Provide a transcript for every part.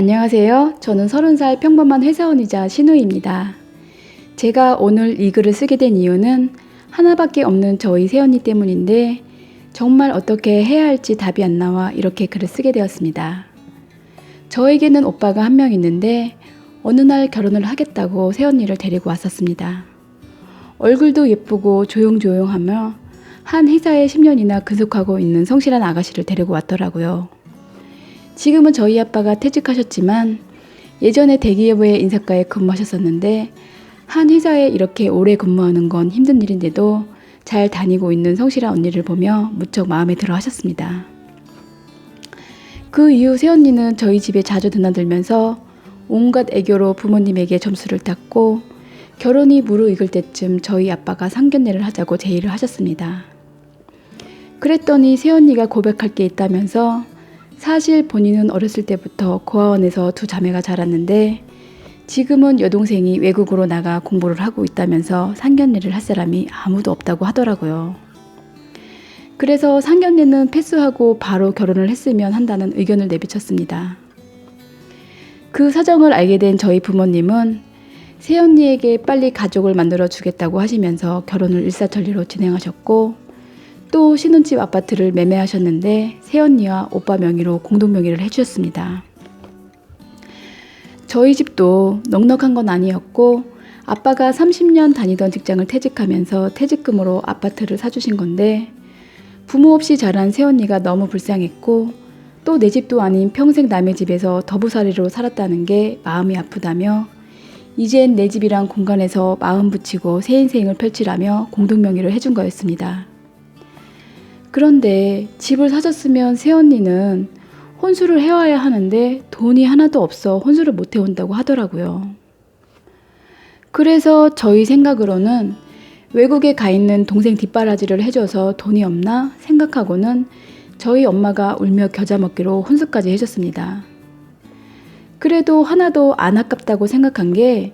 안녕하세요. 저는 30살 평범한 회사원이자 신우입니다. 제가 오늘 이 글을 쓰게 된 이유는 하나밖에 없는 저희 새언니 때문인데 정말 어떻게 해야 할지 답이 안 나와 이렇게 글을 쓰게 되었습니다. 저에게는 오빠가 한 명 있는데 어느 날 결혼을 하겠다고 새언니를 데리고 왔었습니다. 얼굴도 예쁘고 조용조용하며 한 회사에 10년이나 근속하고 있는 성실한 아가씨를 데리고 왔더라고요. 지금은 저희 아빠가 퇴직하셨지만 예전에 대기업의 인사과에 근무하셨었는데 한 회사에 이렇게 오래 근무하는 건 힘든 일인데도 잘 다니고 있는 성실한 언니를 보며 무척 마음에 들어 하셨습니다. 그 이후 새언니는 저희 집에 자주 드나들면서 온갖 애교로 부모님에게 점수를 땄고 결혼이 무르익을 때쯤 저희 아빠가 상견례를 하자고 제의를 하셨습니다. 그랬더니 새언니가 고백할 게 있다면서 사실 본인은 어렸을 때부터 고아원에서 두 자매가 자랐는데 지금은 여동생이 외국으로 나가 공부를 하고 있다면서 상견례를 할 사람이 아무도 없다고 하더라고요. 그래서 상견례는 패스하고 바로 결혼을 했으면 한다는 의견을 내비쳤습니다. 그 사정을 알게 된 저희 부모님은 새언니에게 빨리 가족을 만들어 주겠다고 하시면서 결혼을 일사천리로 진행하셨고 또 신혼집 아파트를 매매하셨는데 새언니와 오빠 명의로 공동명의를 해주셨습니다. 저희 집도 넉넉한 건 아니었고 아빠가 30년 다니던 직장을 퇴직하면서 퇴직금으로 아파트를 사주신 건데 부모 없이 자란 새언니가 너무 불쌍했고 또 내 집도 아닌 평생 남의 집에서 더부살이로 살았다는 게 마음이 아프다며 이젠 내 집이란 공간에서 마음 붙이고 새 인생을 펼치라며 공동명의를 해준 거였습니다. 그런데 집을 사줬으면 새언니는 혼수를 해와야 하는데 돈이 하나도 없어 혼수를 못 해온다고 하더라고요. 그래서 저희 생각으로는 외국에 가 있는 동생 뒷바라지를 해줘서 돈이 없나 생각하고는 저희 엄마가 울며 겨자 먹기로 혼수까지 해줬습니다. 그래도 하나도 안 아깝다고 생각한 게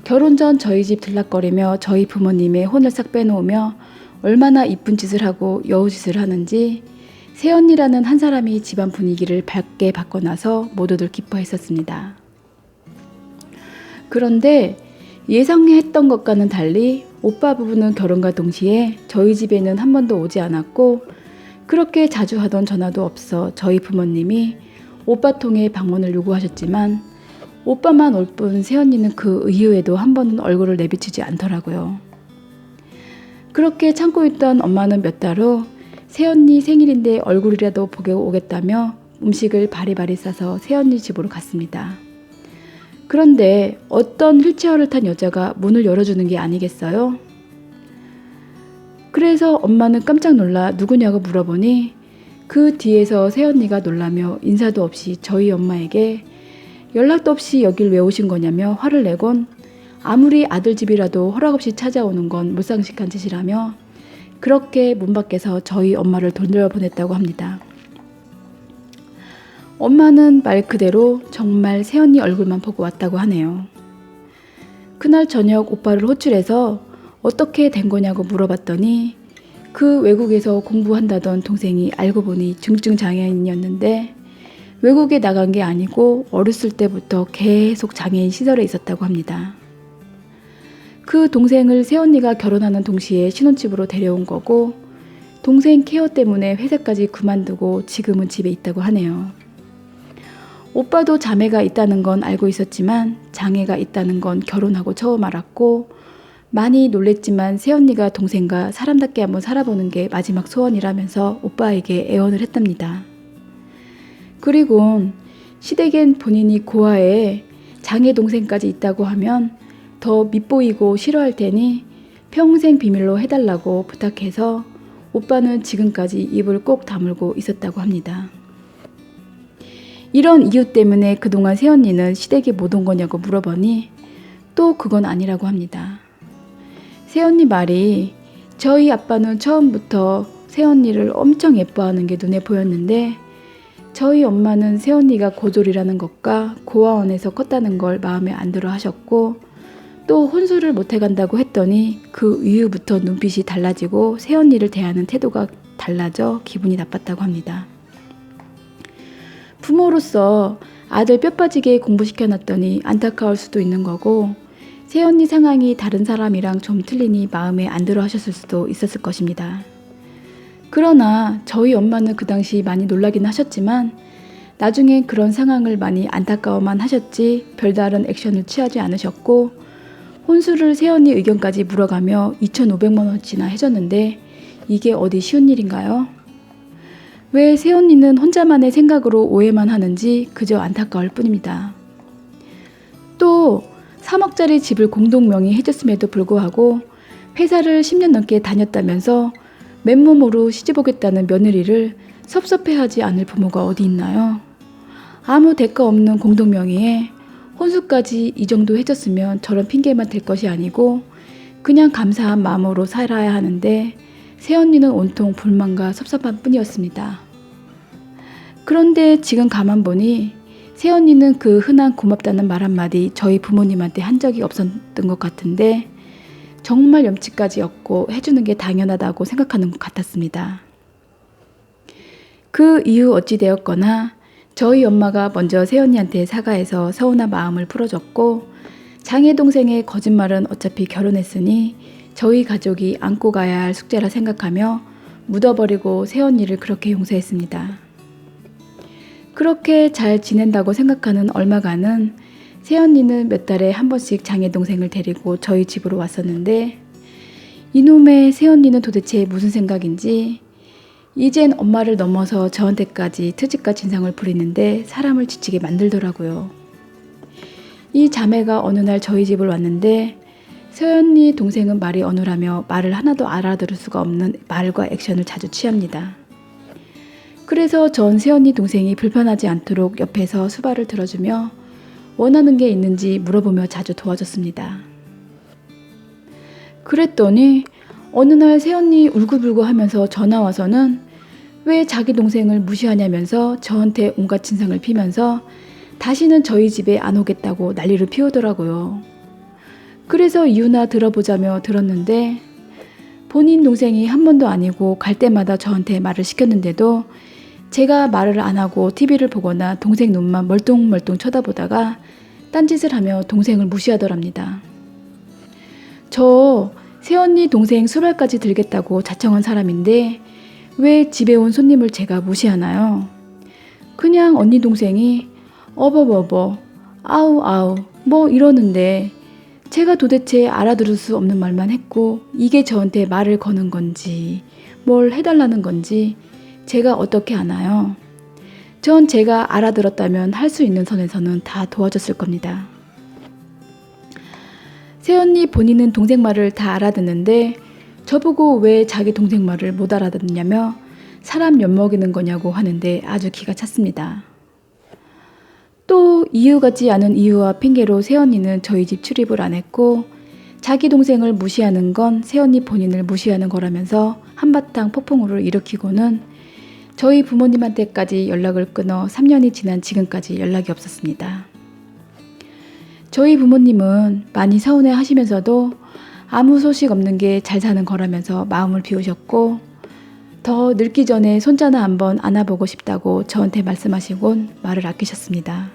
결혼 전 저희 집 들락거리며 저희 부모님의 혼을 싹 빼놓으며 얼마나 이쁜 짓을 하고 여우짓을 하는지 새언니라는 한 사람이 집안 분위기를 밝게 바꿔놔서 모두들 기뻐했었습니다. 그런데 예상했던 것과는 달리 오빠 부부는 결혼과 동시에 저희 집에는 한 번도 오지 않았고 그렇게 자주 하던 전화도 없어 저희 부모님이 오빠 통해 방문을 요구하셨지만 오빠만 올 뿐 새언니는 그 이후에도 한 번은 얼굴을 내비치지 않더라고요. 그렇게 참고 있던 엄마는 몇 달 후 새언니 생일인데 얼굴이라도 보게 오겠다며 음식을 바리바리 싸서 새언니 집으로 갔습니다. 그런데 어떤 휠체어를 탄 여자가 문을 열어주는 게 아니겠어요? 그래서 엄마는 깜짝 놀라 누구냐고 물어보니 그 뒤에서 새언니가 놀라며 인사도 없이 저희 엄마에게 연락도 없이 여길 왜 오신 거냐며 화를 내곤 아무리 아들 집이라도 허락 없이 찾아오는 건 무상식한 짓이라며 그렇게 문 밖에서 저희 엄마를 돌려보냈다고 합니다. 엄마는 말 그대로 정말 새언니 얼굴만 보고 왔다고 하네요. 그날 저녁 오빠를 호출해서 어떻게 된 거냐고 물어봤더니 그 외국에서 공부한다던 동생이 알고 보니 중증 장애인이었는데 외국에 나간 게 아니고 어렸을 때부터 계속 장애인 시설에 있었다고 합니다. 그 동생을 새언니가 결혼하는 동시에 신혼집으로 데려온 거고 동생 케어 때문에 회사까지 그만두고 지금은 집에 있다고 하네요. 오빠도 자매가 있다는 건 알고 있었지만 장애가 있다는 건 결혼하고 처음 알았고 많이 놀랬지만 새언니가 동생과 사람답게 한번 살아보는 게 마지막 소원이라면서 오빠에게 애원을 했답니다. 그리고 시댁엔 본인이 고아에 장애 동생까지 있다고 하면 더 밉보이고 싫어할 테니 평생 비밀로 해달라고 부탁해서 오빠는 지금까지 입을 꼭 다물고 있었다고 합니다. 이런 이유 때문에 그동안 새언니는 시댁에 못 온 거냐고 물어보니 또 그건 아니라고 합니다. 새언니 말이 저희 아빠는 처음부터 새언니를 엄청 예뻐하는 게 눈에 보였는데 저희 엄마는 새언니가 고졸이라는 것과 고아원에서 컸다는 걸 마음에 안 들어 하셨고 또 혼수를 못 해간다고 했더니 그 이후부터 눈빛이 달라지고 새언니를 대하는 태도가 달라져 기분이 나빴다고 합니다. 부모로서 아들 뼈 빠지게 공부시켜놨더니 안타까울 수도 있는 거고, 새언니 상황이 다른 사람이랑 좀 틀리니 마음에 안 들어 하셨을 수도 있었을 것입니다. 그러나 저희 엄마는 그 당시 많이 놀라긴 하셨지만 나중에 그런 상황을 많이 안타까워만 하셨지 별다른 액션을 취하지 않으셨고, 혼수를 새언니 의견까지 물어가며 2,500만 원어치나 해줬는데 이게 어디 쉬운 일인가요? 왜 새언니는 혼자만의 생각으로 오해만 하는지 그저 안타까울 뿐입니다. 또 3억짜리 집을 공동 명의해줬음에도 불구하고 회사를 10년 넘게 다녔다면서 맨몸으로 시집오겠다는 며느리를 섭섭해하지 않을 부모가 어디 있나요? 아무 대가 없는 공동 명의에 혼수까지 이 정도 해줬으면 저런 핑계만 댈 것이 아니고 그냥 감사한 마음으로 살아야 하는데 새언니는 온통 불만과 섭섭한 뿐이었습니다. 그런데 지금 가만 보니 새언니는 그 흔한 고맙다는 말 한마디 저희 부모님한테 한 적이 없었던 것 같은데 정말 염치까지 없고 해주는 게 당연하다고 생각하는 것 같았습니다. 그 이후 어찌되었거나 저희 엄마가 먼저 새언니한테 사과해서 서운한 마음을 풀어줬고, 장애 동생의 거짓말은 어차피 결혼했으니 저희 가족이 안고 가야 할 숙제라 생각하며 묻어버리고 새언니를 그렇게 용서했습니다. 그렇게 잘 지낸다고 생각하는 얼마간은 새언니는 몇 달에 한 번씩 장애 동생을 데리고 저희 집으로 왔었는데, 이놈의 새언니는 도대체 무슨 생각인지 이젠 엄마를 넘어서 저한테까지 트집과 진상을 부리는데 사람을 지치게 만들더라고요. 이 자매가 어느 날 저희 집을 왔는데 새언니 동생은 말이 어눌하며 말을 하나도 알아들을 수가 없는 말과 액션을 자주 취합니다. 그래서 전 새언니 동생이 불편하지 않도록 옆에서 수발을 들어주며 원하는 게 있는지 물어보며 자주 도와줬습니다. 그랬더니 어느 날 새언니 울고불고 하면서 전화 와서는 왜 자기 동생을 무시하냐면서 저한테 온갖 진상을 피면서 다시는 저희 집에 안 오겠다고 난리를 피우더라고요. 그래서 이유나 들어보자며 들었는데 본인 동생이 한 번도 아니고 갈 때마다 저한테 말을 시켰는데도 제가 말을 안 하고 TV를 보거나 동생 눈만 멀뚱멀뚱 쳐다보다가 딴짓을 하며 동생을 무시하더랍니다. 저 새언니 동생 수발까지 들겠다고 자청한 사람인데 왜 집에 온 손님을 제가 무시하나요? 그냥 언니 동생이 어버버버 아우 뭐 이러는데 제가 도대체 알아들을 수 없는 말만 했고 이게 저한테 말을 거는 건지 뭘 해달라는 건지 제가 어떻게 아나요? 전 제가 알아들었다면 할 수 있는 선에서는 다 도와줬을 겁니다. 새언니 본인은 동생 말을 다 알아듣는데 저보고 왜 자기 동생 말을 못 알아듣냐며 사람 엿먹이는 거냐고 하는데 아주 기가 찼습니다. 또 이유 같지 않은 이유와 핑계로 새언니는 저희 집 출입을 안 했고 자기 동생을 무시하는 건 새언니 본인을 무시하는 거라면서 한바탕 폭풍우를 일으키고는 저희 부모님한테까지 연락을 끊어 3년이 지난 지금까지 연락이 없었습니다. 저희 부모님은 많이 서운해 하시면서도 아무 소식 없는 게 잘 사는 거라면서 마음을 비우셨고 더 늙기 전에 손자나 한번 안아보고 싶다고 저한테 말씀하시곤 말을 아끼셨습니다.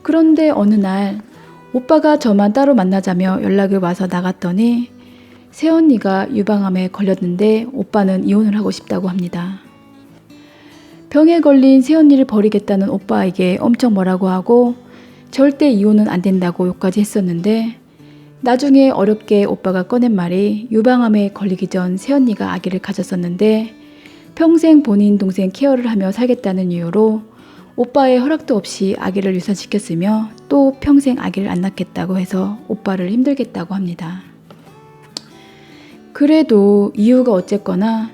그런데 어느 날 오빠가 저만 따로 만나자며 연락이 와서 나갔더니 새언니가 유방암에 걸렸는데 오빠는 이혼을 하고 싶다고 합니다. 병에 걸린 새언니를 버리겠다는 오빠에게 엄청 뭐라고 하고 절대 이혼은 안 된다고 욕까지 했었는데 나중에 어렵게 오빠가 꺼낸 말이 유방암에 걸리기 전 새언니가 아기를 가졌었는데 평생 본인 동생 케어를 하며 살겠다는 이유로 오빠의 허락도 없이 아기를 유산시켰으며 또 평생 아기를 안 낳겠다고 해서 오빠를 힘들겠다고 합니다. 그래도 이유가 어쨌거나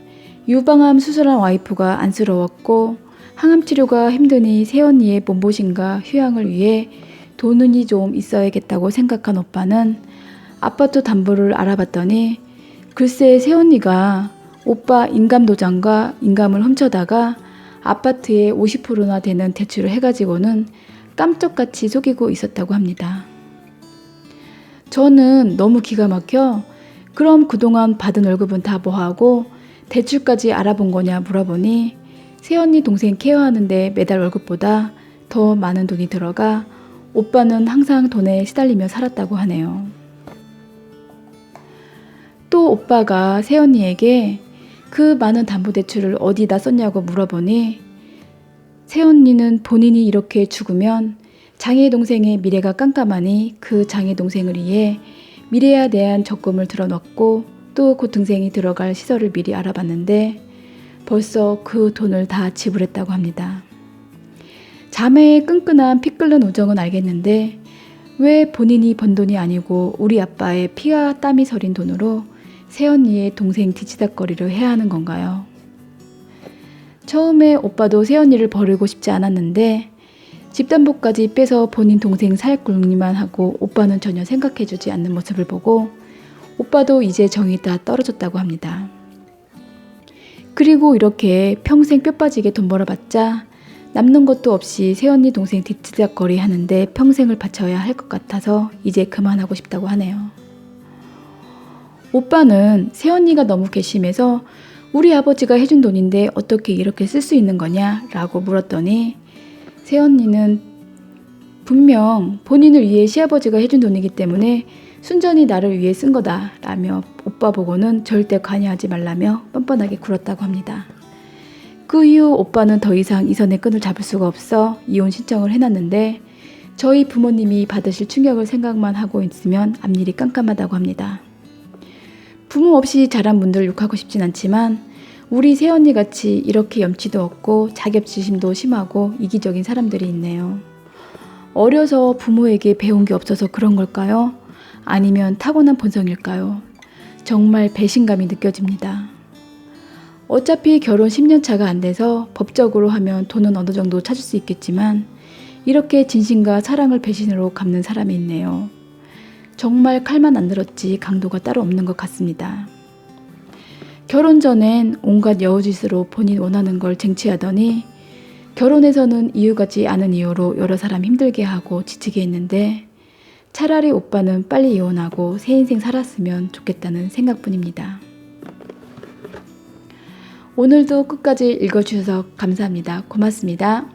유방암 수술한 와이프가 안쓰러웠고 항암 치료가 힘드니 새언니의 몸보신과 휴양을 위해 돈이 좀 있어야겠다고 생각한 오빠는 아파트 담보를 알아봤더니 글쎄 새언니가 오빠 인감도장과 인감을 훔쳐다가 아파트에 50%나 되는 대출을 해가지고는 깜짝같이 속이고 있었다고 합니다. 저는 너무 기가 막혀 그럼 그동안 받은 월급은 다 뭐하고 대출까지 알아본 거냐 물어보니 새언니 동생 케어하는데 매달 월급보다 더 많은 돈이 들어가 오빠는 항상 돈에 시달리며 살았다고 하네요. 또 오빠가 새언니에게 그 많은 담보대출을 어디다 썼냐고 물어보니 새언니는 본인이 이렇게 죽으면 장애 동생의 미래가 깜깜하니 그 장애 동생을 위해 미래에 대한 적금을 들어놨고 또 그 동생이 들어갈 시설을 미리 알아봤는데 벌써 그 돈을 다 지불했다고 합니다. 자매의 끈끈한 피 끓는 우정은 알겠는데 왜 본인이 번 돈이 아니고 우리 아빠의 피와 땀이 서린 돈으로 새언니의 동생 뒤치다꺼리를 해야 하는 건가요? 처음에 오빠도 새언니를 버리고 싶지 않았는데 집담보까지 빼서 본인 동생 살 궁리만 하고 오빠는 전혀 생각해주지 않는 모습을 보고 오빠도 이제 정이 다 떨어졌다고 합니다. 그리고 이렇게 평생 뼈 빠지게 돈 벌어봤자 남는 것도 없이 새언니 동생 뒤치다꺼리 하는데 평생을 바쳐야 할 것 같아서 이제 그만하고 싶다고 하네요. 오빠는 새언니가 너무 괘씸해서 우리 아버지가 해준 돈인데 어떻게 이렇게 쓸 수 있는 거냐 라고 물었더니 새언니는 분명 본인을 위해 시아버지가 해준 돈이기 때문에 순전히 나를 위해 쓴 거다 라며 오빠 보고는 절대 관여하지 말라며 뻔뻔하게 굴었다고 합니다. 그 이후 오빠는 더 이상 이 선의 끈을 잡을 수가 없어 이혼 신청을 해놨는데 저희 부모님이 받으실 충격을 생각만 하고 있으면 앞일이 깜깜하다고 합니다. 부모 없이 자란 분들 욕하고 싶진 않지만 우리 새언니 같이 이렇게 염치도 없고 자격지심도 심하고 이기적인 사람들이 있네요. 어려서 부모에게 배운 게 없어서 그런 걸까요? 아니면 타고난 본성일까요? 정말 배신감이 느껴집니다. 어차피 결혼 10년 차가 안 돼서 법적으로 하면 돈은 어느 정도 찾을 수 있겠지만 이렇게 진심과 사랑을 배신으로 갚는 사람이 있네요. 정말 칼만 안 들었지 강도가 따로 없는 것 같습니다. 결혼 전엔 온갖 여우짓으로 본인 원하는 걸 쟁취하더니 결혼해서는 이유 같지 않은 이유로 여러 사람 힘들게 하고 지치게 했는데 차라리 오빠는 빨리 이혼하고 새 인생 살았으면 좋겠다는 생각뿐입니다. 오늘도 끝까지 읽어주셔서 감사합니다. 고맙습니다.